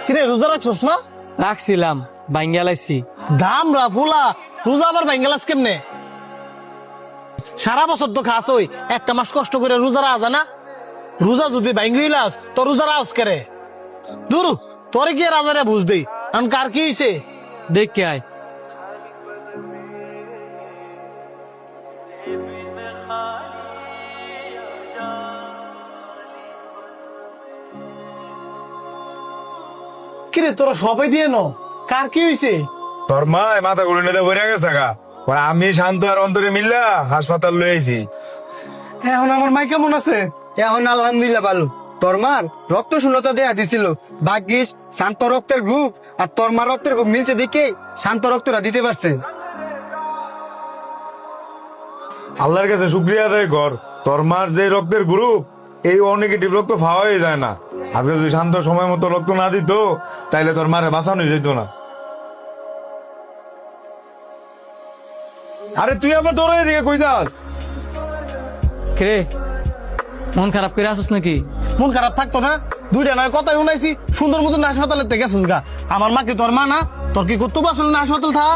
কিরে রোজা রাখছস না? রাখছিলাম, বাইঙ্গালাইছি। দাম ফুলা রোজা আবার বেঙ্গালাস কেমনে? সারা বছর তো খাস ওই একটা মাস কষ্ট করে রোজা রাজা না। রোজা যদি বাইঙ্গিলাস তো রোজা রাজ করে দূর তোরে গিয়ে রাজারে বুঝ দেই কারণ কার কি হয়েছে দেখে আয়। কিরে তোরা সবাই দিয়ে নো কার কি হয়েছে? তোর মা মাথা গুলো নিতে বইরা গেছে গা। পরে আমি শান্ত আর অন্তরে মিল্লা হাসপাতাল লইছি। এখন আমার মাই কেমন আছে? এখন আলহামদুলিল্লাহ ভালো। তোর মার রক্ত শূন্যতা দেয়া দিছিল, ভাগ্যিস শান্ত রক্তের গ্রুপ আর তোর মার রক্তের গ্রুপ মিলছে দেখে শান্ত রক্তটা দিতে পারছে। আল্লাহর কাছে শুক্রিয়া আদায় কর, তোর মার যে রক্তের গ্রুপ এই ও নেগেটিভ রক্ত খাওয়াই যায় না। আজকে যদি শান্ত সময় মতো রক্ত না দিত তাইলে তোর মারে বাঁচানো যেত না। আরে তুই আবার দৌড়ে দিকে কই যাস? কে মন খারাপ করে আসছ নাকি? মন খারাপ থাকতো না? দুইটা নয় কথাই শুনাইছি সুন্দর মতন হাসপাতালে থেকে গেছিস গা। আমার মা কি তোর মা না? তোর কি কর্তব্য আসলে না হাসপাতাল থাকা?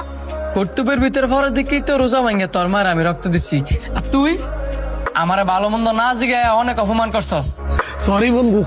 কর্তব্যের ভিতরে পড়ার দিকেই তো রোজা ভাঙ্গে তোর মার আমি রক্ত দিচ্ছি, আর তুই আমার ভালো মন্দ না জিগায় অনেক অপমান করছস। সরি বন্ধু।